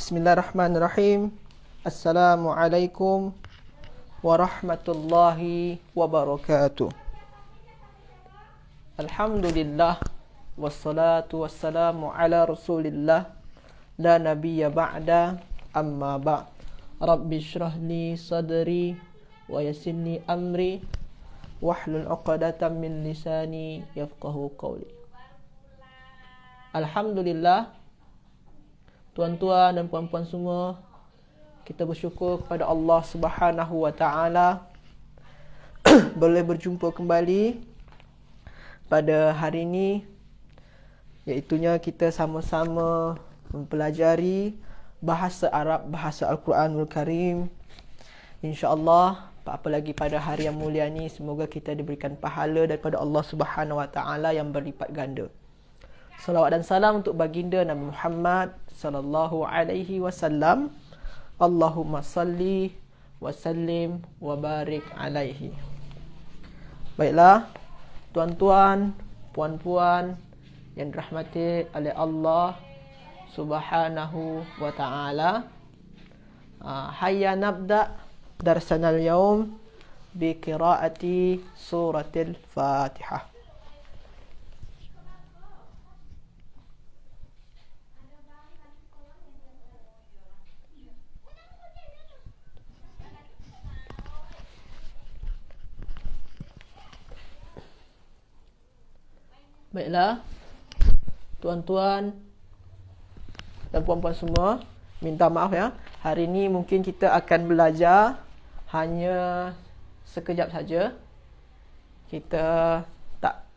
Bismillahirrahmanirrahim. Assalamualaikum warahmatullahi wabarakatuh. Alhamdulillah wassalatu wassalamu ala Rasulillah la nabiyya ba'da amma ba'. Rabbi shrah li sadri wa yassir li amri wahlul 'uqdatam min lisani yafqahu qawli. Alhamdulillah, tuan-tuan dan puan-puan semua, kita bersyukur kepada Allah Subhanahu wa taala boleh berjumpa kembali pada hari ini, iaitunya kita sama-sama mempelajari bahasa Arab, bahasa Al-Quranul Karim. Insya-Allah, apalagi pada hari yang mulia ini, semoga kita diberikan pahala daripada Allah Subhanahu wa taala yang berlipat ganda. Salawat dan salam untuk baginda Nabi Muhammad sallallahu alaihi wasallam. Allahumma salli wa sallim wa barik alaihi. Baiklah, tuan-tuan, puan-puan yang dirahmati oleh Allah Subhanahu wa taala. Hayya nabda darsana al-yawm bi qiraati suratil Fatihah. Baiklah, tuan-tuan dan puan-puan semua, minta maaf ya. Hari ini mungkin kita akan belajar hanya sekejap saja. Kita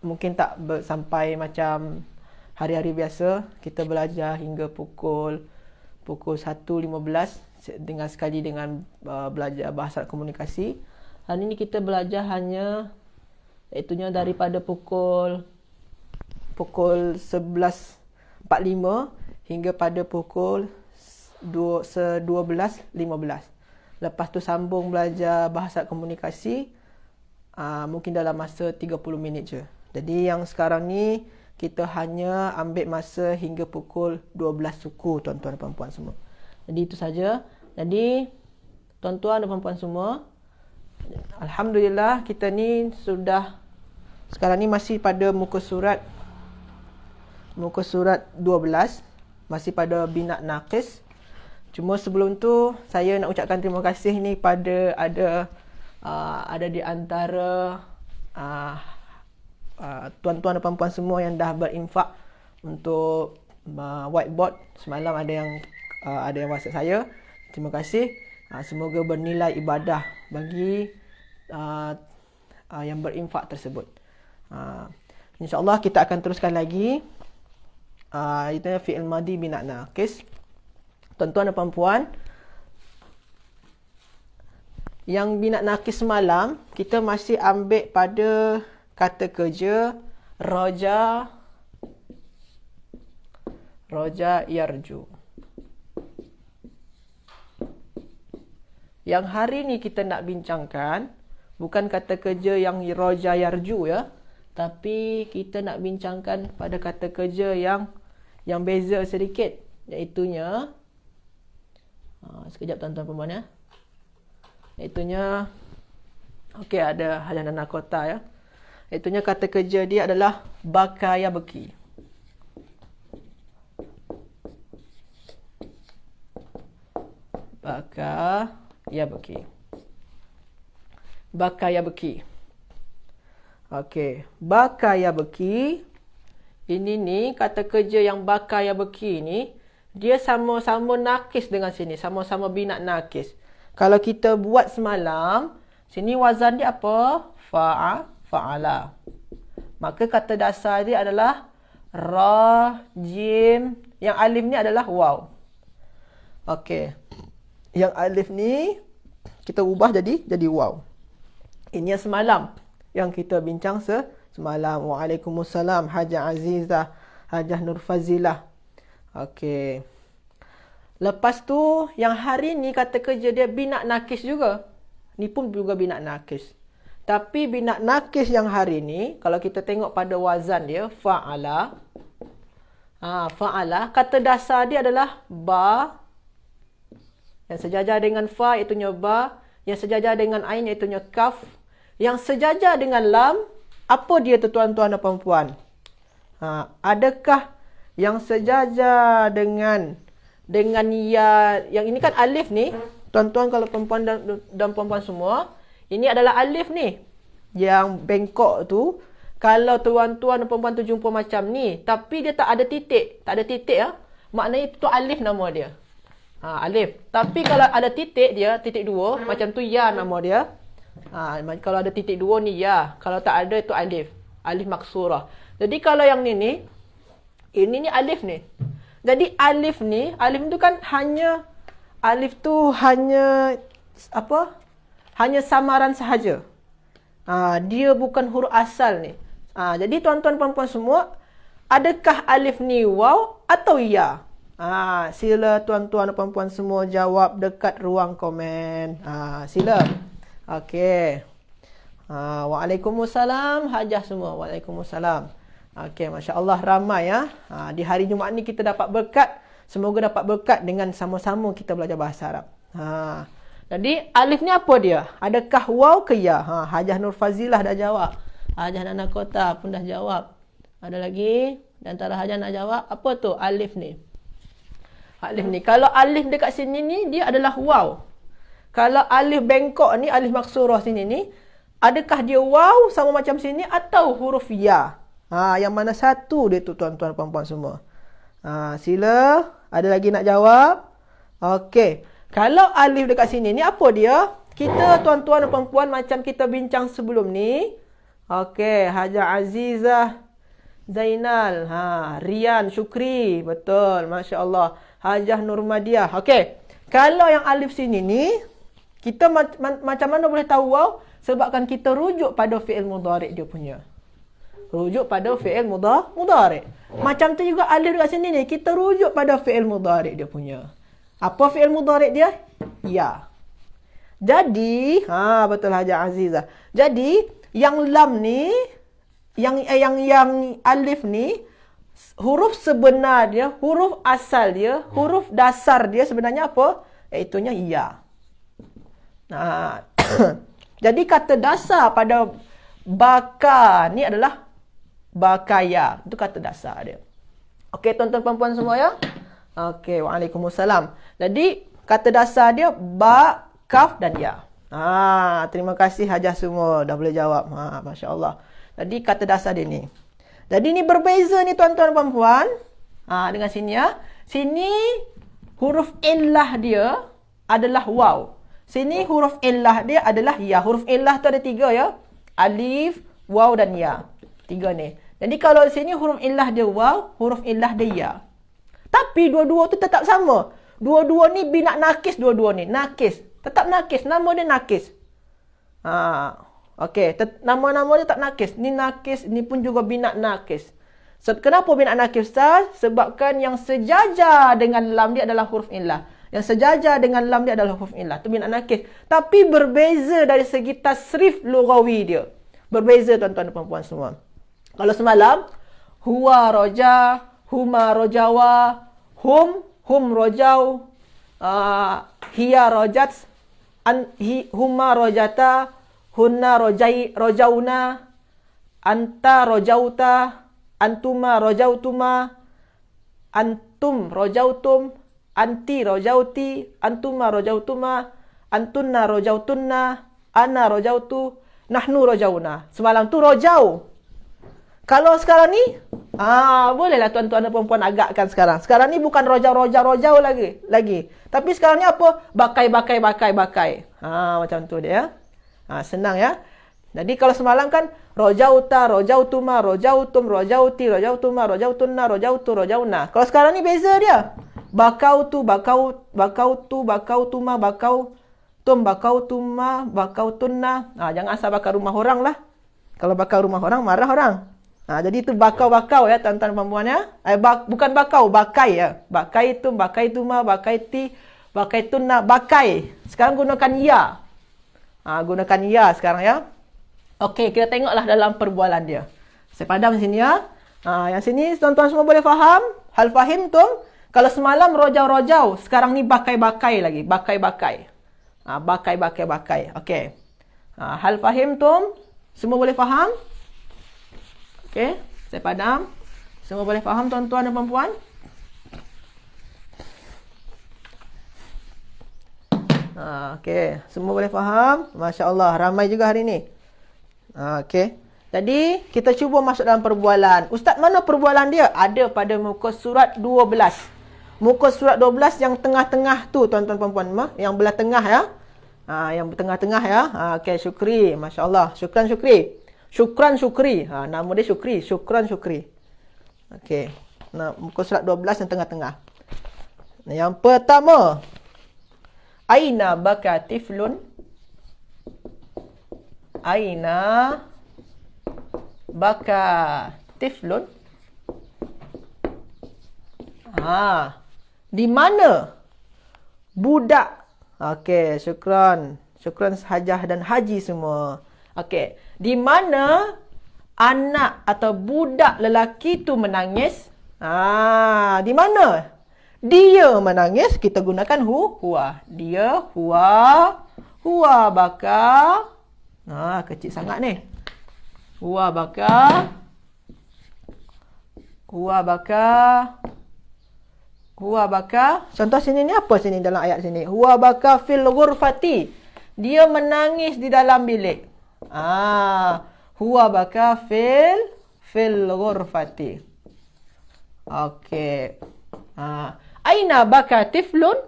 mungkin tak sampai macam hari-hari biasa. Kita belajar hingga pukul 1.15 dengan sekali dengan belajar bahasa komunikasi. Hari ini kita belajar hanya iaitunya daripada pukul 11.45 hingga pada pukul 12.15. Lepas tu sambung belajar bahasa komunikasi mungkin dalam masa 30 minit je. Jadi yang sekarang ni kita hanya ambil masa hingga pukul 12 suku, tuan-tuan dan puan-puan semua. Jadi itu saja. Jadi tuan-tuan dan puan-puan semua, alhamdulillah kita ni sudah sekarang ni masih pada muka surat 12, masih pada binat naqis. Cuma sebelum tu saya nak ucapkan terima kasih ni pada ada di antara tuan-tuan dan puan-puan semua yang dah berinfak untuk whiteboard. Semalam ada yang WhatsApp saya. Terima kasih. Semoga bernilai ibadah bagi yang berinfak tersebut. InsyaAllah kita akan teruskan lagi. Itu fi'il madi binat naqis. Tuan-tuan dan puan-puan, yang binat naqis semalam kita masih ambil pada kata kerja raja yarju. Yang hari ni kita nak bincangkan bukan kata kerja yang raja yarju ya, tapi kita nak bincangkan pada kata kerja yang beza sedikit, iaitunya sekejap tuan-tuan puan-puan ya. Iaitunya okey, ada Hajanana Kota ya. Iaitunya kata kerja dia adalah bakaya beki. Bakaya beki. Okey, bakaya beki. Ini ni kata kerja yang bakaya beki ni, dia sama-sama nakis dengan sini, sama-sama binat nakis. Kalau kita buat semalam, sini wazan dia apa? Fa'ala. Maka kata dasar dia adalah ra, jim. Yang alif ni adalah waw. Okey. Yang alif ni kita ubah jadi waw. Ini yang semalam yang kita bincang semalam. Waalaikumsalam Hajah Azizah, Hajah Nur Fazilah. Okey. Lepas tu yang hari ni kata kerja dia binat nakis juga. Ni pun juga binat nakis. Tapi binat nakis yang hari ni, kalau kita tengok pada wazan dia fa'ala. Fa'ala, kata dasar dia adalah Yang sejajar dengan fa itunya ba. Yang sejajar dengan ain itunya kaf. Yang sejajar dengan lam, apa dia tu tuan-tuan dan puan-puan? Adakah yang sejajar dengan ya, yang ini kan alif ni, tuan-tuan kalau perempuan dan puan-puan semua, ini adalah alif ni. Yang bengkok tu, kalau tuan-tuan dan puan-puan tu jumpa macam ni, tapi dia tak ada titik ya, maknanya itu alif nama dia. Alif. Tapi kalau ada titik dia, titik dua, macam tu ya nama dia. Kalau ada titik dua ni ya, kalau tak ada itu alif. Alif maksurah. Jadi kalau yang ni ini alif ni. Jadi alif tu kan hanya apa? Hanya samaran sahaja. Dia bukan huruf asal ni. Jadi tuan-tuan puan-puan semua, adakah alif ni waw atau ya? Sila tuan-tuan dan puan-puan semua jawab dekat ruang komen. Sila. Okey. Waalaikumsalam hajah semua. Waalaikumsalam. Okey, masya-Allah ramai ya. Di hari Jumaat ni kita dapat berkat. Semoga dapat berkat dengan sama-sama kita belajar bahasa Arab. Jadi alif ni apa dia? Adakah waw ke ya? Hajah Nur Fazilah dah jawab. Hajah Nana Kota pun dah jawab. Ada lagi? Di antara hajah nak jawab, apa tu alif ni? Alif ni. Kalau alif dekat sini ni, dia adalah waw. Kalau alif bengkok ni, alif maksurah sini ni, adakah dia waw sama macam sini atau huruf ya? Yang mana satu dia tu tuan-tuan puan-puan semua? Sila. Ada lagi nak jawab? Okey. Kalau alif dekat sini ni, apa dia? Kita tuan-tuan dan puan-puan macam kita bincang sebelum ni. Okey. Hajah Azizah Zainal. Rian Syukri. Betul. Masya Allah. Hajah Nurmadiah. Okey. Kalau yang alif sini ni, kita macam mana boleh tahu waw? Sebabkan kita rujuk pada fi'il mudhari' dia punya. Rujuk pada fi'il mudhari'. Macam tu juga alif dekat sini ni, kita rujuk pada fi'il mudhari' dia punya. Apa fi'il mudhari' dia? Ya. Jadi, betul Hajah Azizah. Jadi, yang lam ni, yang alif ni, huruf sebenar dia, huruf asal dia, huruf dasar dia sebenarnya apa? Iaitunya ya. Jadi kata dasar pada baka ni adalah bakaya. Itu kata dasar dia. Okey tuan-tuan puan-puan semua ya. Okey, waalaikumsalam. Jadi kata dasar dia ba, kaf dan ya. Terima kasih Hajah semua dah boleh jawab. Masya-Allah. Jadi kata dasar dia ni. Jadi ni berbeza ni tuan-tuan puan-puan. Dengan sini ya. Sini huruf illah dia adalah waw. Sini huruf illah dia adalah ya. Huruf illah tu ada 3 ya. Alif, waw dan ya. 3 ni. Jadi kalau sini huruf illah dia waw, huruf illah dia ya. Tapi dua-dua tu tetap sama. Dua-dua ni binat nakis dua-dua ni. Nakis. Tetap nakis. Nama dia nakis. Okey. Nama-nama dia tak nakis. Ni nakis. Ni pun juga binat nakis. Kenapa binat nakis, Ustaz? Sebabkan yang sejajar dengan lam dia adalah huruf illah. Yang sejajar dengan lam dia adalah huruf illah. Itu binat nakis. Tapi berbeza dari segi tasrif lughawi dia. Berbeza tuan-tuan dan puan-puan semua. Kalau semalam, huwa roja, huma rojawa, hum rojau, hiya rojat, huma rojata, hunna rojauna, anta rojauta, antuma rojautuma, antum rojautum, anti rojauti, antuma rojautuma, antunna rojautunna, ana rojautu, nahnu rojauna. Semalam tu rojau. Kalau sekarang ni, bolehlah tuan-tuan dan puan-puan agakkan sekarang. Sekarang ni bukan rojau lagi. Tapi sekarang ni apa? Bakai. Macam tu dia. Senang ya. Jadi kalau semalam kan rojauta, rojautuma, rojautum, rojauti, rojautuma, rojautunna, rojautu, rojauna. Kalau sekarang ni beza dia. Bakautu, bakautuma, bakautum, bakautuma, bakautunna. Jangan asal bakar rumah orang lah. Kalau bakar rumah orang, marah orang. Jadi itu bakau-bakau ya tuan-tuan dan puan-puan ya. Bukan bakau, bakai ya. Bakai tu, bakai tuma, bakai ti, bakai tunna, bakai. Sekarang gunakan ya. Gunakan ya sekarang ya. Okey, kita tengoklah dalam perbualan dia. Saya padam sini ya. Yang sini tuan-tuan semua boleh faham? Hal fahim tu? Kalau semalam rojau-rojau, sekarang ni bakai-bakai lagi. Bakai-bakai. Bakai-bakai-bakai. Okey. Hal fahim tum? Semua boleh faham? Okey. Saya padam. Semua boleh faham tuan-tuan dan puan-puan? Okey. Semua boleh faham? Masya Allah. Ramai juga hari ni. Okey. Jadi, kita cuba masuk dalam perbualan. Ustaz, mana perbualan dia? Ada pada muka surat 12. Muka surat 12 yang tengah-tengah tu, tuan-tuan puan-puan. Yang belah tengah ya. Yang tengah-tengah ya. Okey, syukri. Masya Allah. Syukran syukri. Syukran syukri. Nama dia syukri. Syukran syukri. Okey. Muka surat 12 yang tengah-tengah. Yang pertama. Aina baka tiflun. Aina baka tiflun. Di mana budak? Okey, syukran. Syukran hajah dan haji semua. Okey, di mana anak atau budak lelaki tu menangis? Di mana? Dia menangis, kita gunakan huwa. Dia huwa baka. Kecil sangat ni. Huwa baka. Contoh sini ni apa sini dalam ayat sini? Huwa baka fil ghurfati. Dia menangis di dalam bilik. Huwa baka fil ghurfati. Okey. Aina baka tiflun?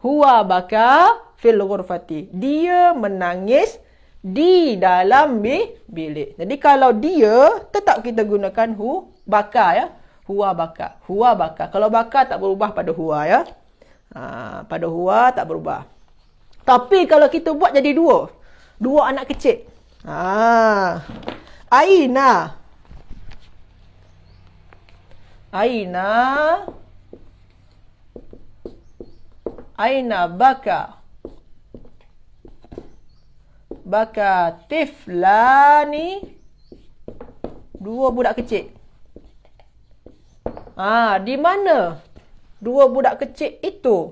Huwa baka fil ghurfati. Dia menangis di dalam bilik. Jadi kalau dia, tetap kita gunakan baka ya. Huwa baka. Kalau baka tak berubah pada huwa ya. Pada huwa tak berubah. Tapi kalau kita buat jadi dua. Dua anak kecil. Aina baka tiflani. Dua budak kecil. Di mana dua budak kecil itu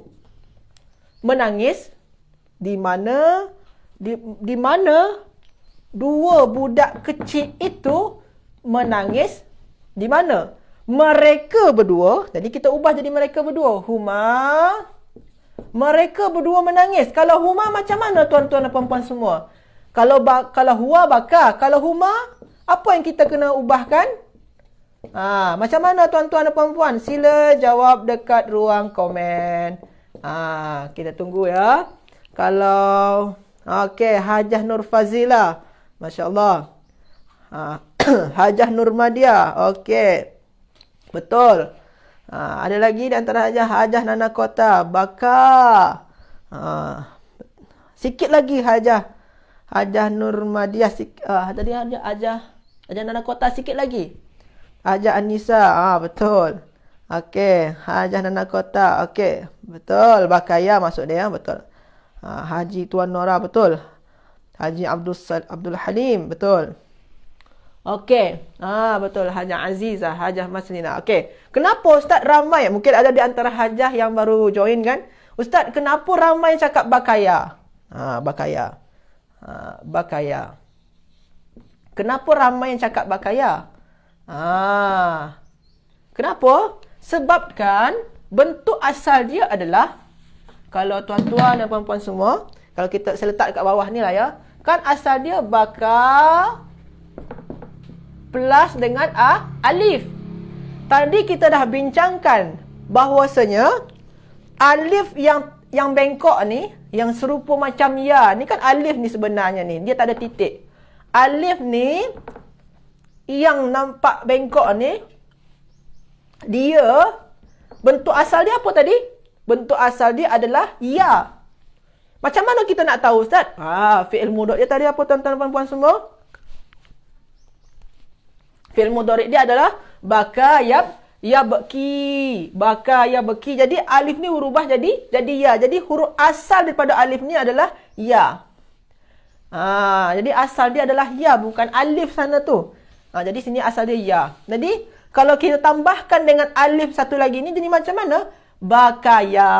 menangis? Di mana dua budak kecil itu menangis? Di mana? Mereka berdua. Jadi kita ubah jadi mereka berdua. Mereka berdua menangis. Kalau huma macam mana tuan-tuan dan puan-puan semua? Kalau huwa baka, kalau huma, apa yang kita kena ubahkan? Macam mana tuan-tuan dan puan-puan? Sila jawab dekat ruang komen. Kita tunggu ya. Kalau okey, Hajah Nur Fazila. Masya Allah. Hajah Nur Madia. Okey. Betul. Ada lagi di antara Hajah Nana Kota. Baka. Sikit lagi Hajah Nur Madia. Tadi ada Hajah Nana Kota sikit lagi. Hajah Anissa. Betul. Okey. Hajah Nana Kota. Okey. Betul. Bakaya masuk dia. Betul. Haji Tuan Nora. Betul. Haji Abdul Halim. Betul. Okey. Betul. Hajah Azizah. Hajah Maslina. Okey. Kenapa Ustaz ramai? Mungkin ada di antara hajah yang baru join kan? Ustaz, kenapa ramai cakap bakaya? Bakaya. Bakaya. Kenapa ramai yang cakap bakaya? Kenapa? Sebabkan bentuk asal dia adalah, kalau tuan-tuan dan puan-puan semua, kalau saya letak dekat bawah ni lah ya, kan asal dia baka plus dengan alif. Tadi kita dah bincangkan bahawasanya alif yang bengkok ni, yang serupa macam ya ni kan alif ni sebenarnya ni, dia tak ada titik. Alif ni yang nampak bengkok ni, dia bentuk asal dia apa tadi? Bentuk asal dia adalah ya. Macam mana kita nak tahu Ustaz? Fi'il mudhari' dia tadi apa tuan-tuan dan puan-puan semua? Fi'il mudhari' dia adalah baka yabki. Baka yabki. Jadi alif ni berubah jadi ya. Jadi huruf asal daripada alif ni adalah ya. Jadi asal dia adalah ya, bukan alif sana tu. Jadi sini asal dia ya. Jadi kalau kita tambahkan dengan alif satu lagi ni, jadi macam mana? bakaya.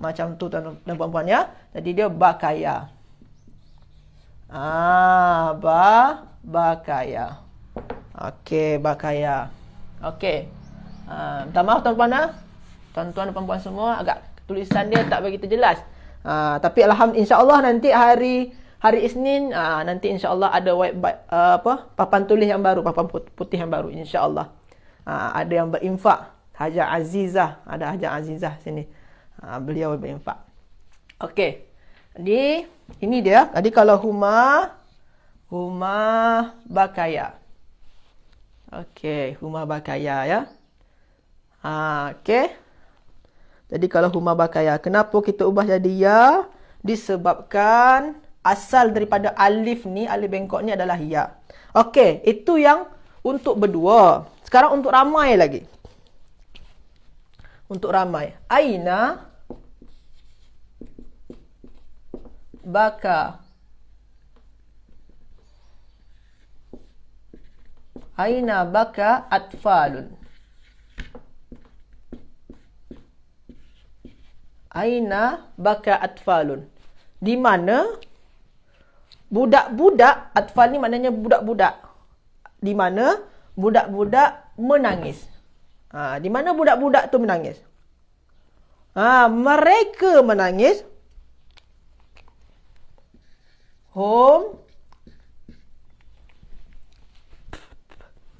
Macam tu tuan dan puan-puan ya. Jadi dia bakaya. Bakaya. Okey, bakaya. Okey. Minta maaf tuan-puan ya. Tuan-tuan dan puan-puan semua agak tulisan dia tak begitu jelas. Tapi alhamdulillah insya-Allah nanti hari Isnin nanti insya-Allah ada papan tulis yang baru, papan putih yang baru insya-Allah. Ada yang berinfak, Haja Azizah, ada Haja Azizah sini. Beliau berinfak. Okey. Jadi ini dia. Jadi kalau huma bakaya. Okey, huma bakaya ya. Okey. Jadi kalau huma bakaya, kenapa kita ubah jadi ya? Disebabkan asal daripada alif ni, alif bengkok ni adalah ya. Okey, itu yang untuk berdua. Sekarang untuk ramai lagi. Untuk ramai. Aina baka. Aina baka atfalun. Aina baka atfalun. Di mana budak-budak, atfal ni maknanya budak-budak. Di mana budak-budak menangis. Di mana budak-budak tu menangis? Mereka menangis. Hum.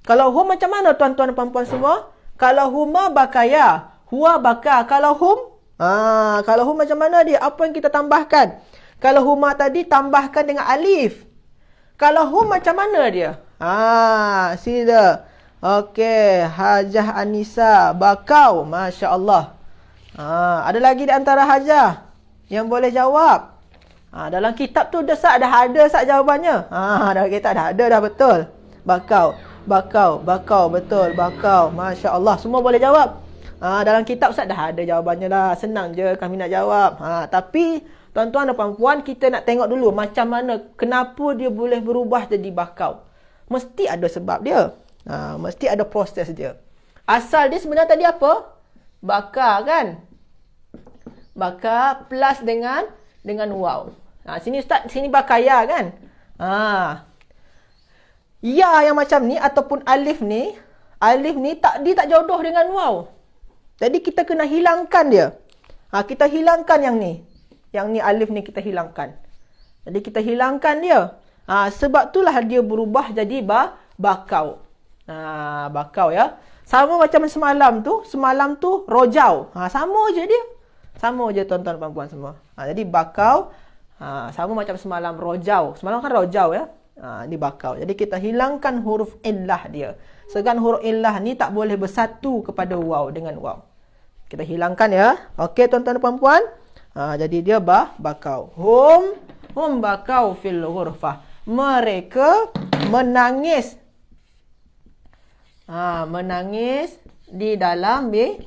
Kalau hum macam mana tuan-tuan dan puan-puan semua? Kalau huma bakaya, huwa baka. Kalau hum macam mana dia? Apa yang kita tambahkan? Kalau huma tadi tambahkan dengan alif. Kalau hum macam mana dia? Sila. Okey, Hajah Anisa bakau. Masya-Allah. Ada lagi di antara hajah yang boleh jawab? Dalam kitab tu dah ada jawabannya. Dalam kitab dah ada dah betul. Bakau, betul, bakau. Masya-Allah, semua boleh jawab. Dalam kitab Ustaz dah ada jawabannya dah. Senang je kami nak jawab. Tapi tuan-tuan dan puan-puan, kita nak tengok dulu macam mana, kenapa dia boleh berubah jadi bakau. Mesti ada sebab dia. Mesti ada proses dia. Asal dia sebenarnya tadi apa? Baka kan? Baka plus dengan waw. Sini Ustaz, sini bakaya kan? Ya yang macam ni ataupun alif ni dia tak jodoh dengan waw. Jadi kita kena hilangkan dia. Kita hilangkan yang ni. Yang ni alif ni kita hilangkan. Jadi kita hilangkan dia. Sebab itulah dia berubah jadi bakau. Bakau ya. Sama macam semalam tu rojau. Sama je dia. Sama je tuan-tuan dan puan-puan semua. Jadi bakau sama macam semalam rojau. Semalam kan rojau ya. Ni bakau. Jadi kita hilangkan huruf illah dia. Sedangkan huruf illah ni tak boleh bersatu kepada waw dengan waw. Kita hilangkan ya. Okey tuan-tuan dan puan-puan. Jadi dia bakau. Hum bakau fil ghurfah. Mereka menangis. Menangis di dalam bilik.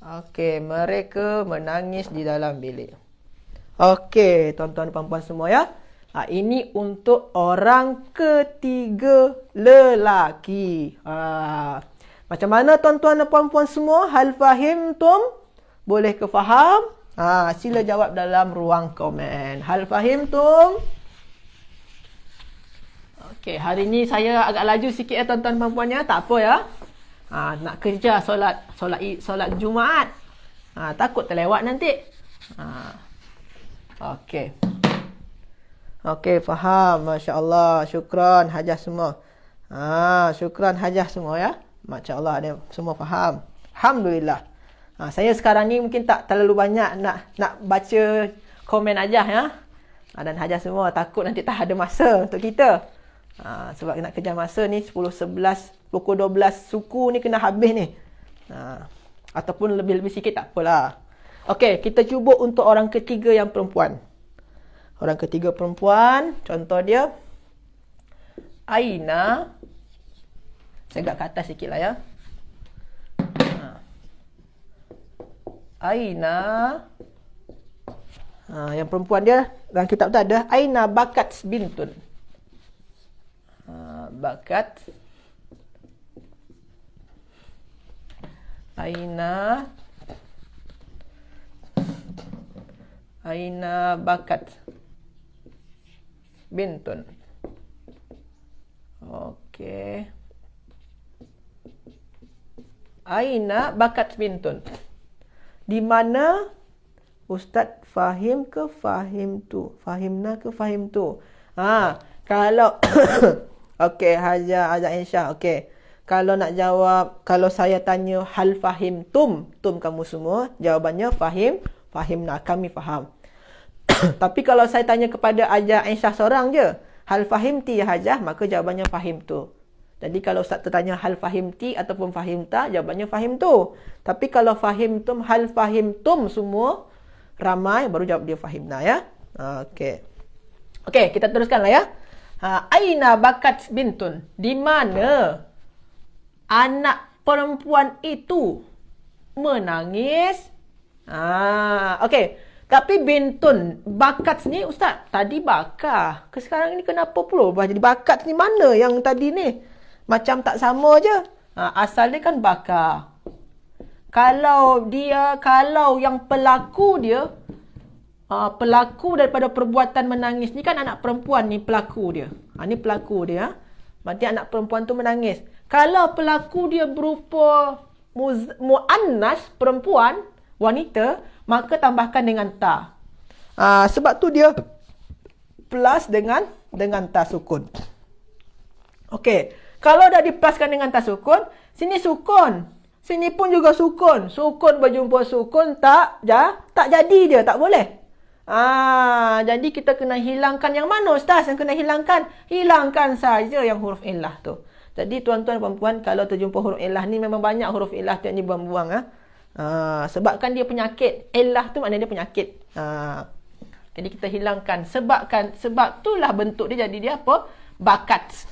Okey, mereka menangis di dalam bilik. Okey, tuan-tuan dan puan-puan semua ya. Ini untuk orang ketiga lelaki. Macam mana tuan-tuan dan puan-puan semua? Hal fahimtum? Boleh ke faham? Sila jawab dalam ruang komen. Hal fahimtum? Okey, hari ni saya agak laju sikit ya tuan-tuan dan puan-puan ya. Tak apa ya. Nak kerja solat Jumaat. Takut terlewat nanti. Okey. Okey, faham. Masya-Allah. Syukran hajah semua. Syukran hajah semua ya. Masya-Allah, ada semua faham. Alhamdulillah. Saya sekarang ni mungkin tak terlalu banyak nak baca komen hajah ya. Dan hajah semua takut nanti tak ada masa untuk kita. Sebab nak kejar masa ni 10, 11, pukul 12 suku ni kena habis ni. Ataupun lebih-lebih sikit tak apalah. Okey, kita cuba untuk orang ketiga yang perempuan. Orang ketiga perempuan, contoh dia Aina. Saya agak ke atas sikit lah ya. Aina. Yang perempuan dia dalam kitab tu ada Aina bakat bintun. Bakat Aina bakat bintun. Okey. Aina bakat bintun. Di mana Ustaz fahim ke fahim tu? Fahimna ke fahim tu? Kalau okey, Haja Aisyah, okey. Kalau nak jawab, kalau saya tanya hal fahim tum kamu semua, jawabannya fahim, fahimna, kami faham. Tapi kalau saya tanya kepada Haja Aisyah seorang je, hal fahim ti ya Hajah, maka jawabannya fahim tu. Jadi kalau Ustaz tertanya hal fahim ti ataupun fahim ta, jawabannya fahim tu. Tapi kalau fahim tum, hal fahim tum semua ramai, baru jawab dia fahimna ya. Okey. Okey, kita teruskanlah ya. Aina bakat bintun. Di mana anak perempuan itu menangis? Okey. Tapi bintun, bakat ni Ustaz, tadi bakar. Sekarang ni kenapa pula jadi bakat ni? Mana yang tadi ni? Macam tak sama je. Asal dia kan bakar. Kalau yang pelaku dia, pelaku daripada perbuatan menangis ni kan anak perempuan ni, pelaku dia. Ni pelaku dia. Berarti anak perempuan tu menangis. Kalau pelaku dia berupa muannas, perempuan, wanita, maka tambahkan dengan ta. Sebab tu dia plus dengan ta sukun. Okey. Kalau dah dipluskan dengan ta sukun, sini sukun. Sini pun juga sukun. Sukun berjumpa sukun, tak jadi dia, tak boleh. Jadi kita kena hilangkan yang mana Ustaz yang kena hilangkan? Hilangkan saja yang huruf illah tu. Jadi tuan-tuan perempuan, kalau terjumpa huruf illah ni, memang banyak huruf illah tu yang dibuang-buang. Sebabkan dia penyakit. Illah tu maknanya dia penyakit. Jadi kita hilangkan. Sebab itulah bentuk dia jadi dia apa? Bakat.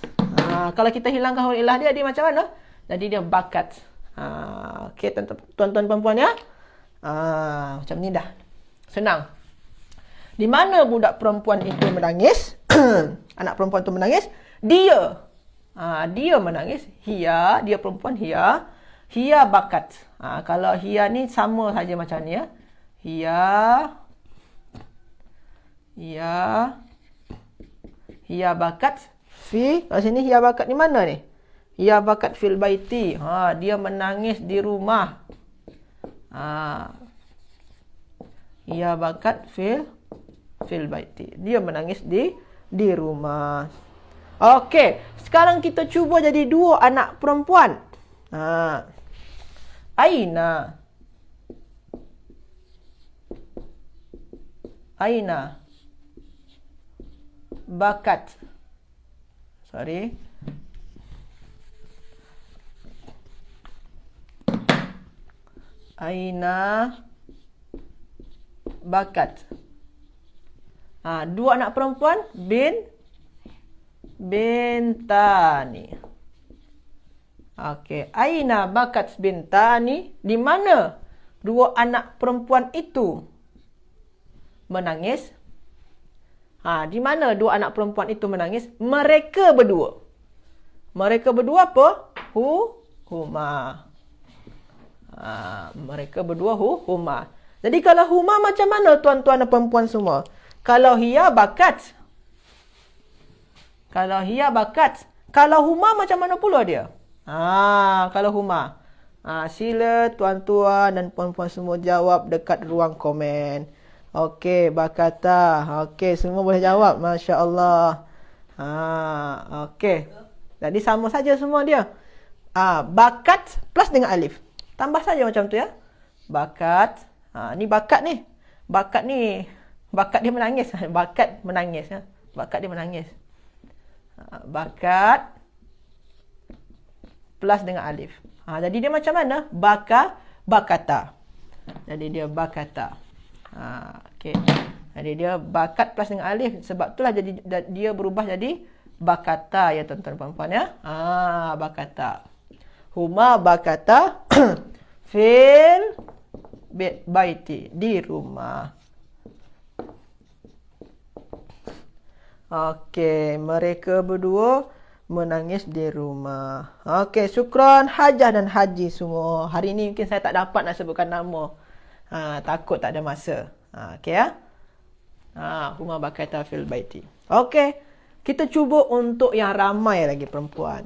Kalau kita hilangkan huruf illah dia macam mana? Jadi dia bakat. Okey tuan-tuan perempuan ya. Macam ni dah. Senang. Di mana budak perempuan itu menangis? Anak perempuan itu menangis. Dia menangis. Dia perempuan Hia bakat. Kalau Hia ni sama saja macam ni ya. Hia bakat fi. Kat sini Hia bakat ni mana ni? Hia bakat fil baiti. Dia menangis di rumah. Hia bakat fil baiti. Dia menangis di rumah. Okey, sekarang kita cuba jadi dua anak perempuan. Aina bakat. Aina bakat. Dua anak perempuan bintani. Okey, aina bakat bintani. Di mana dua anak perempuan itu menangis? Di mana dua anak perempuan itu menangis? Mereka berdua. Mereka berdua apa? Huma. Mereka berdua huma. Jadi kalau huma macam mana tuan-tuan dan perempuan semua? Kalau Hia bakat. Kalau huma macam mana pula dia? Kalau huma. Sila tuan-tuan dan puan-puan semua jawab dekat ruang komen. Okey, bakata. Okey, semua boleh jawab. Masya Allah. Okey. Jadi sama saja semua dia. Bakat plus dengan alif. Tambah saja macam tu ya. Bakat. Ni bakat ni. Bakat dia menangis. Bakat menangis ya. Bakat dia menangis. Bakat plus dengan alif. Jadi dia macam mana? Bakata. Jadi dia bakata. Okey. Jadi dia bakat plus dengan alif. Sebab itulah jadi dia berubah jadi bakata ya tuan-tuan puan-puan ya. Bakata. Huma bakata fil baiti, di rumah. Okey, mereka berdua menangis di rumah. Okey, syukran Hajah dan Haji semua. Hari ni mungkin saya tak dapat nak sebutkan nama. Takut tak ada masa. Okey ya. Huma bakata fil baiti. Okey. Kita cuba untuk yang ramai lagi perempuan.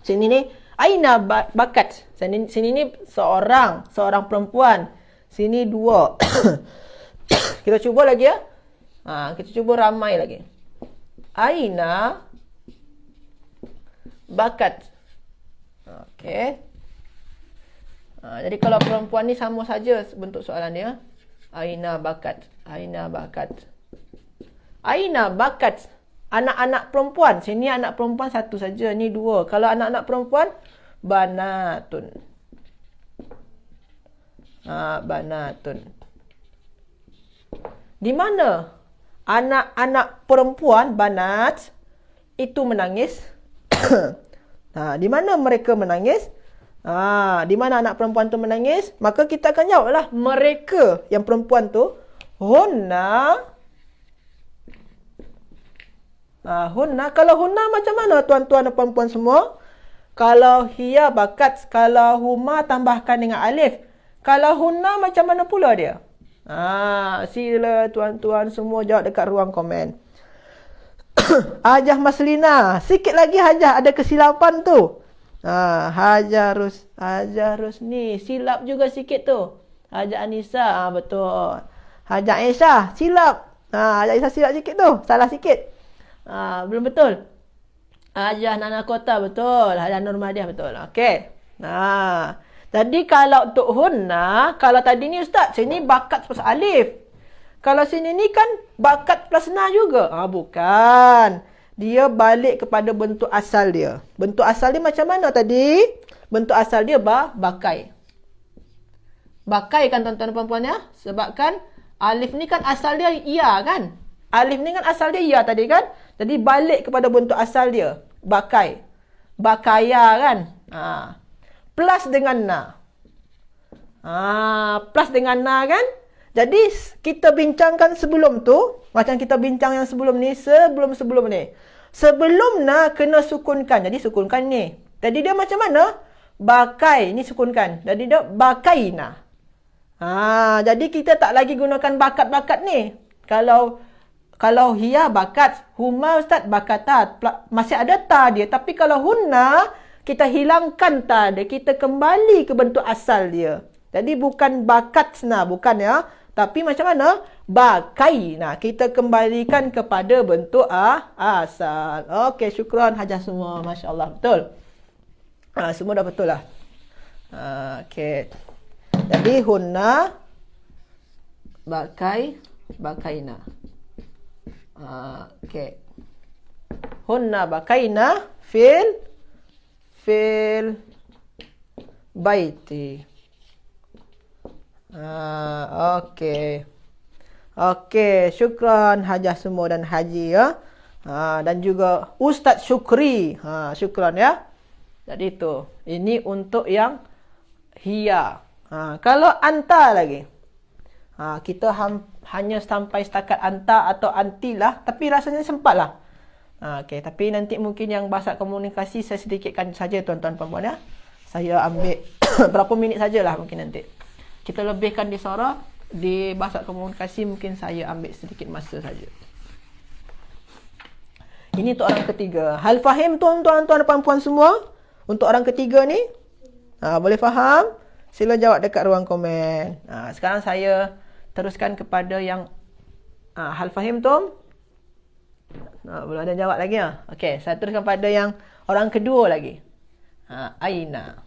Sini ni aina bakat. Sini ni seorang perempuan. Sini 2. Kita cuba lagi ya. Kita cuba ramai lagi. Aina bakat. Okey. Jadi kalau perempuan ni sama saja bentuk soalan dia. Aina bakat. Aina bakat. Aina bakat. Anak-anak perempuan. Sini anak perempuan satu saja. Ni 2. Kalau anak-anak perempuan, banatun. Banatun. Di mana anak-anak perempuan, banat, itu menangis? Di mana mereka menangis? Di mana anak perempuan tu menangis? Maka kita akan jawablah mereka yang perempuan tu. Hunna. Hunna. Kalau hunna macam mana tuan-tuan dan perempuan semua? Kalau hiya bakat, kalau huma tambahkan dengan alif. Kalau hunna macam mana pula dia? Sila tuan-tuan semua jawab dekat ruang komen. Hajah Maslina. Sikit lagi Hajah ada kesilapan tu. Hajah Rusni. Silap juga sikit tu. Hajah Anissa. Betul. Hajah Aisyah. Silap. Hajah Aisyah silap sikit tu. Salah sikit. Belum betul. Hajah Nana Kota. Betul. Hajah Nurmadiah. Betul. Okey. Jadi kalau untuk hunna. Kalau tadi ni Ustaz. Sini bakat plus alif. Kalau sini ni kan bakat plus na juga. Bukan. Dia balik kepada bentuk asal dia. Bentuk asal dia macam mana tadi? Bentuk asal dia bakai. Bakai kan tuan-tuan dan perempuan ya? Sebabkan alif ni kan asal dia ya kan? Alif ni kan asal dia ya tadi kan? Jadi balik kepada bentuk asal dia. Bakai. Bakaya kan? Plus dengan na. Plus dengan na kan? Jadi kita bincangkan sebelum tu. Macam kita bincang yang sebelum ni. Sebelum ni. Sebelum na kena sukunkan. Jadi sukunkan ni. Jadi dia macam mana? Bakai. Ni sukunkan. Jadi dia bakai na. Jadi kita tak lagi gunakan bakat-bakat ni. Kalau hiya bakat. Huma Ustaz bakatat. Masih ada ta dia. Tapi kalau hunna. Kita hilangkan ta dia. Kita kembali ke bentuk asal dia. Jadi bukan bakat na. Bukan ya. Tapi macam mana? Bakai. Kita kembalikan kepada bentuk asal. Okey, syukran Hajah semua. Masya Allah. Betul? Semua dah betul lah. Okey. Jadi, hunna. Bakai. Bakaina. Okey. Hunna bakaina. Fil baiti. Okey, syukran Hajah semua dan Haji ya. Dan juga Ustaz Syukri. Syukran ya. Jadi itu. Ini untuk yang hiya. Kalau anta lagi. Kita hanya sampai setakat anta atau anti lah. Tapi rasanya sempat lah. Okey, tapi nanti mungkin yang bahasa komunikasi saya sedikitkan saja tuan-tuan perempuan ya. Saya ambil berapa minit sajalah mungkin nanti. Kita lebihkan di suara, di bahasa komunikasi mungkin saya ambil sedikit masa saja. Ini untuk orang ketiga. Hal faham tuan-tuan dan puan-puan semua? Untuk orang ketiga ni? Boleh faham? Sila jawab dekat ruang komen. Sekarang saya teruskan kepada yang hal faham tu. Belum ada jawab lagi ya? Okey, saya teruskan pada yang orang kedua lagi. Aina.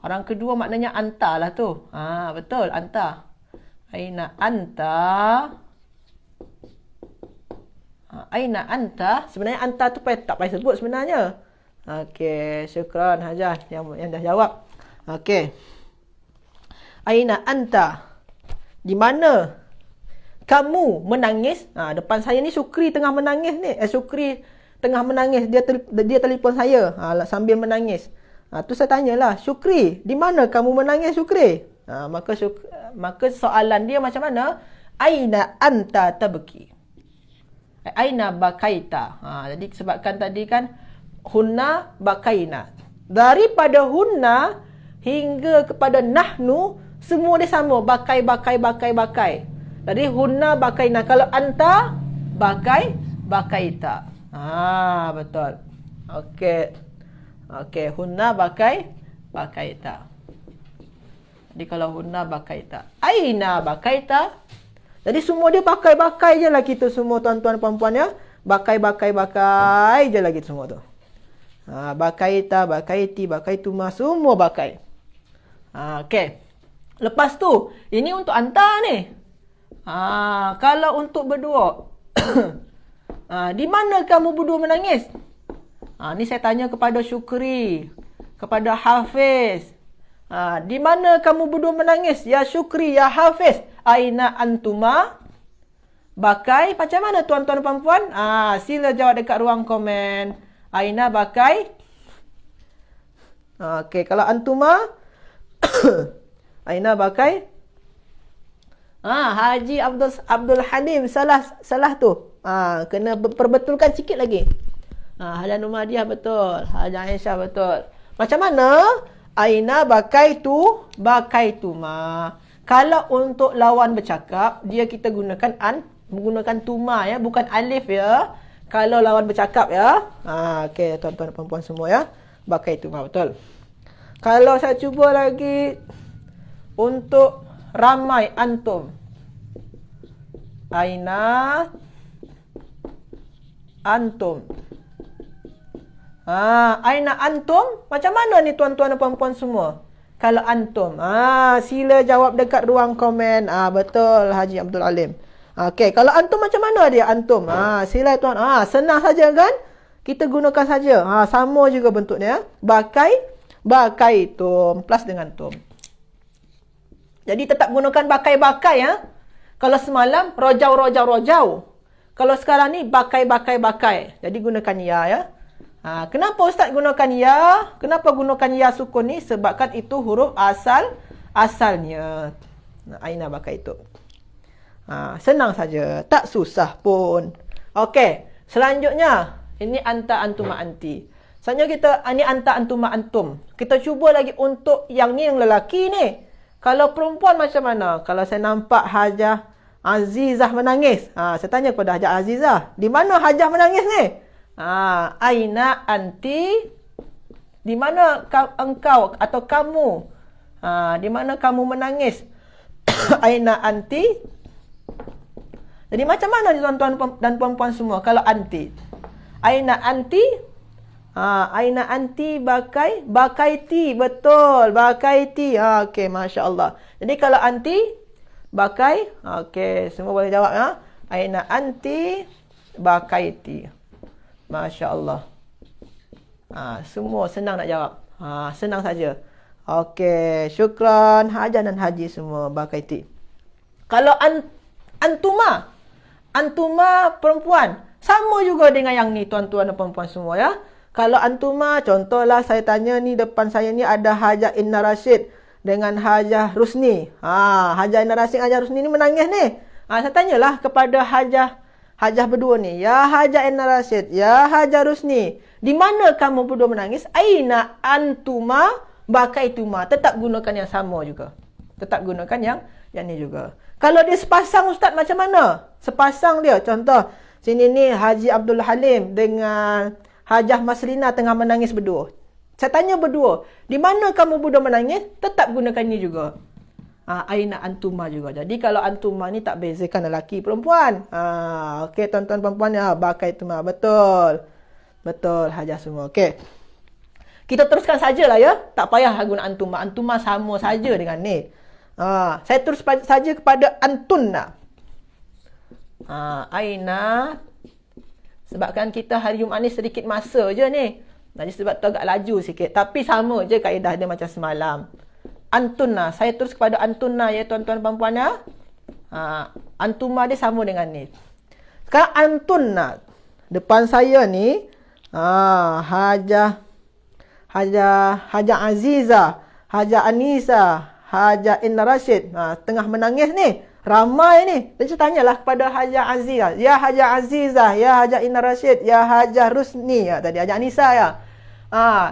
Orang kedua maknanya anta lah tu. Betul, anta. Aina anta. Aina anta. Sebenarnya anta tu tak payah sebut sebenarnya. Okey, syukran Hajah yang dah jawab. Okey. Aina anta. Di mana kamu menangis? Depan saya ni Syukri tengah menangis ni. Syukri tengah menangis. Dia telefon saya sambil menangis. Tu saya tanyalah, Syukri, di mana kamu menangis Syukri? Maka soalan dia macam mana? Aina anta tabki. Aina bakaita. Jadi sebabkan tadi kan hunna bakaina. Daripada hunna hingga kepada nahnu, semua dia sama. Bakai. Jadi hunna bakaina. Kalau anta, bakaita. Betul. Okey, hunna bakaita. Jadi kalau hunna bakaita. Aina bakaita. Jadi semua dia bakai je lah kita semua tuan-tuan puan-puan ya. Bakai je lah kita semua tu. Bakaita, bakaiti, bakaituma, semua bakai. Okey. Lepas tu, ini untuk anta ni. Kalau untuk berdua. Di mana kamu berdua menangis? Ni saya tanya kepada Syukri, kepada Hafiz. Di mana kamu berdua menangis? Ya Syukri, ya Hafiz. Aina antuma? Bakai macam mana tuan-tuan dan puan-puan? Sila jawab dekat ruang komen. Aina bakai? Okey, kalau antuma? Aina bakai? Haji Abdul Halim salah tu. Kena perbetulkan sikit lagi. Halan Umadiah betul. Haji Aisyah betul. Macam mana? Aina bakaitu, bakaituma. Kalau untuk lawan bercakap, dia kita menggunakan tuma ya, bukan alif ya. Kalau lawan bercakap ya. Okey tuan-tuan dan puan-puan semua ya. Bakaituma betul. Kalau saya cuba lagi untuk ramai antum. Aina antum. Aina antum? Macam mana ni tuan-tuan dan puan-puan semua? Kalau antum. Sila jawab dekat ruang komen. Betul Haji Abdul Alim. Okey, kalau antum macam mana dia antum? Sila tuan. Senang saja kan? Kita gunakan saja. Sama juga bentuknya. Bakaitum plus dengan tum. Jadi tetap gunakan bakai ya. Kalau semalam rojau. Kalau sekarang ni bakai. Jadi gunakan ya. Kenapa Ustaz gunakan ya? Kenapa gunakan ya sukun ni? Sebabkan itu huruf asalnya. Aina bakaitum. Senang saja, tak susah pun. Okey, selanjutnya ini anta antuma anti. Selanjutnya kita ini anta antuma antum. Kita cuba lagi untuk yang ni yang lelaki ni. Kalau perempuan macam mana? Kalau saya nampak Hajah Azizah menangis. Saya tanya kepada Hajah Azizah, di mana Hajah menangis ni? Aina anti? Di mana engkau atau kamu? Di mana kamu menangis? Aina anti? Jadi macam mana tuan-tuan dan puan-puan semua kalau anti? Aina anti? Aina anti bakaiti. Betul, bakaiti. Okey, masya-Allah. Jadi kalau anti bakai, okey, semua boleh jawab ya. Aina anti bakaiti. Masya-Allah. Semua senang nak jawab. Senang saja. Okey, syukran Hajah dan Haji semua bakaiti. Kalau Antuma perempuan. Sama juga dengan yang ni tuan-tuan dan puan-puan semua ya. Kalau antuma, contohlah saya tanya ni depan saya ni ada Hajah Inna Rashid dengan Hajah Rusni. Hajah Inna Rashid, Hajah Rusni ni menangis ni. Saya tanyalah kepada Hajah berdua ni. Ya Hajah Inna Rashid, ya Hajah Rusni. Di mana kamu berdua menangis? Aina antuma bakaituma. Tetap gunakan yang sama juga. Tetap gunakan yang ni juga. Kalau dia sepasang Ustaz macam mana? Sepasang dia. Contoh, sini ni Haji Abdul Halim dengan Hajah Maslina tengah menangis berdua. Saya tanya berdua, di mana kamu berdua menangis? Tetap gunakan ni juga. Aina antuma juga. Jadi kalau antuma ni tak bezakan lelaki perempuan. Okey tuan-tuan perempuan ya, bakaituma. Betul. Betul Hajah semua. Okey. Kita teruskan sajalah ya. Tak payah guna antuma. Antuma sama saja dengan ni. Saya terus saja kepada antunna. Aina. Sebabkan kita hari Jumaat ni sedikit masa je ni. Jadi sebab tu agak laju sikit. Tapi sama je kaedah dia macam semalam. Antunna. Saya terus kepada antunna ya tuan-tuan perempuan ya. Antuma dia sama dengan ni. Sekarang antunna. Depan saya ni. Hajah Azizah. Hajah Anisa. Hajah Inna Rashid. Tengah menangis ni. Ramai ni. Jadi saya tanyalah kepada Hajar Azizah. Ya Hajar Azizah, ya Hajar Ina Rashid, ya Hajar Rusni. Ya, tadi Hajar Anissa ya.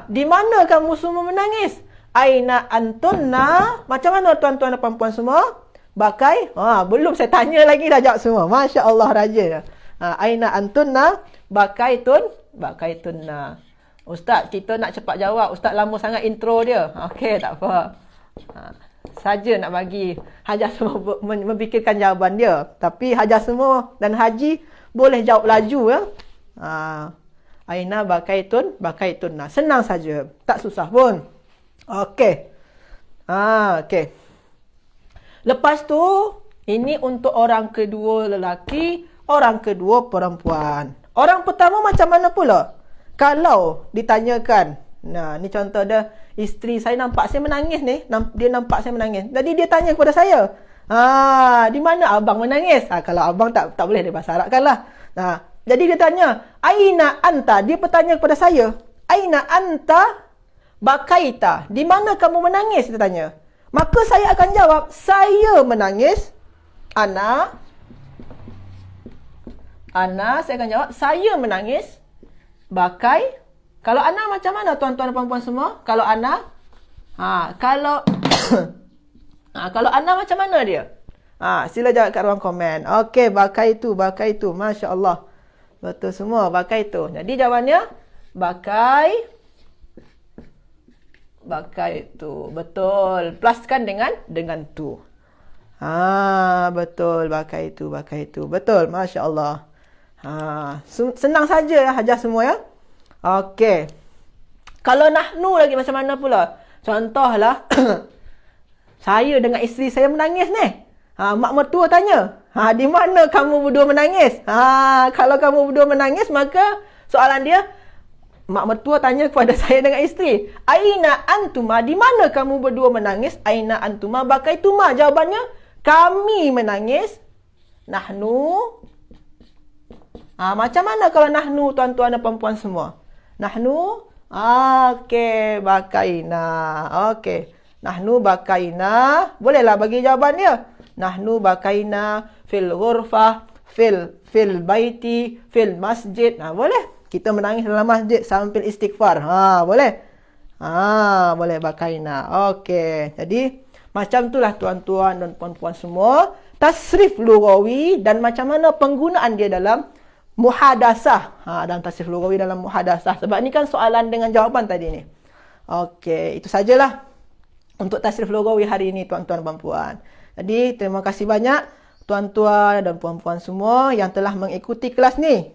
Di mana kamu semua menangis? Aina antunna. Macam mana tuan-tuan dan puan-puan semua? Bakai? Belum saya tanya lagi dah jawab semua. Masya Allah rajin. Aina antunna. Bakai tunna. Ustaz, kita nak cepat jawab. Ustaz lama sangat intro dia. Okey, tak apa. Saja nak bagi Hajar semua memikirkan jawapan dia. Tapi Hajar semua dan Haji boleh jawab laju ya. Aina bakai tunna. Senang saja. Tak susah pun. Okey. Okey. Lepas tu, ini untuk orang kedua lelaki, orang kedua perempuan. Orang pertama macam mana pula? Kalau ditanyakan, ni contoh dia, isteri saya nampak saya menangis ni, dia nampak saya menangis. Jadi dia tanya kepada saya, di mana abang menangis? Kalau abang tak boleh dia bahasa Arab kan lah. Jadi dia tanya, aina anta? Dia bertanya kepada saya, aina anta bakaita? Di mana kamu menangis? Dia tanya. Maka saya akan jawab, saya menangis. Ana, saya akan jawab, saya menangis. Bakai. Kalau Ana macam mana tuan-tuan dan puan-puan semua? Kalau Ana? Kalau kalau Ana macam mana dia? Sila jawab kat ruang komen. Okey, bakai itu. Masya Allah. Betul semua, bakai itu. Jadi jawabannya, bakai itu. Betul. Pluskan dengan tu. Betul. Bakai itu. Betul. Masya Allah. Senang saja Hajar semua ya. Okey. Kalau nahnu lagi macam mana pula? Contohlah, saya dengan isteri saya menangis ni. Mak mertua tanya, di mana kamu berdua menangis? Kalau kamu berdua menangis, maka soalan dia, mak mertua tanya kepada saya dengan isteri, aina antuma? Di mana kamu berdua menangis? Aina antuma bakaituma? Jawabannya, kami menangis. Nahnu. Macam mana kalau nahnu tuan-tuan dan puan-puan semua? Nahnu. Okey, bakaina. Okey. Nahnu bakaina. Bolehlah bagi jawaban dia. Nahnu bakaina fil ghurfah, fil baiti, fil masjid. Boleh. Kita menangis dalam masjid sambil istighfar. Boleh. Boleh bakaina. Okey. Jadi macam itulah tuan-tuan dan puan-puan semua. Tasrif lughawi dan macam mana penggunaan dia dalam muhadasah. Dalam tasrif lughawi dalam muhadasah. Sebab ni kan soalan dengan jawapan tadi ni. Okey, itu sajalah untuk tasrif lughawi hari ini tuan-tuan dan puan-puan. Jadi terima kasih banyak tuan-tuan dan puan-puan semua yang telah mengikuti kelas ni.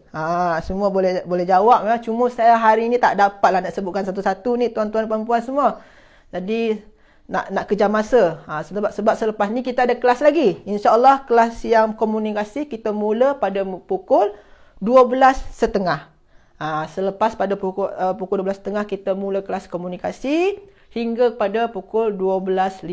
Semua boleh jawab ya. Cuma saya hari ini tak dapatlah nak sebutkan satu-satu ni tuan-tuan dan puan-puan semua. Jadi nak kejar masa. Sebab selepas ni kita ada kelas lagi. InsyaAllah kelas yang komunikasi kita mula pada pukul 12.30. Selepas pada pukul 12.30 kita mula kelas komunikasi hingga pada pukul 12.50.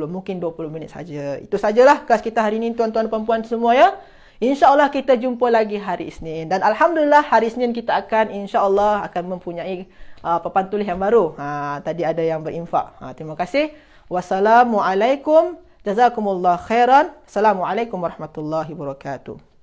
Mungkin 20 minit saja. Itu sajalah kelas kita hari ini tuan-tuan dan puan-puan semua ya. InsyaAllah kita jumpa lagi hari Isnin. Dan Alhamdulillah hari Isnin kita akan InsyaAllah akan mempunyai papan tulis yang baru. Tadi ada yang berinfak. Terima kasih. Wassalamualaikum. Jazakumullah khairan. Assalamualaikum warahmatullahi wabarakatuh.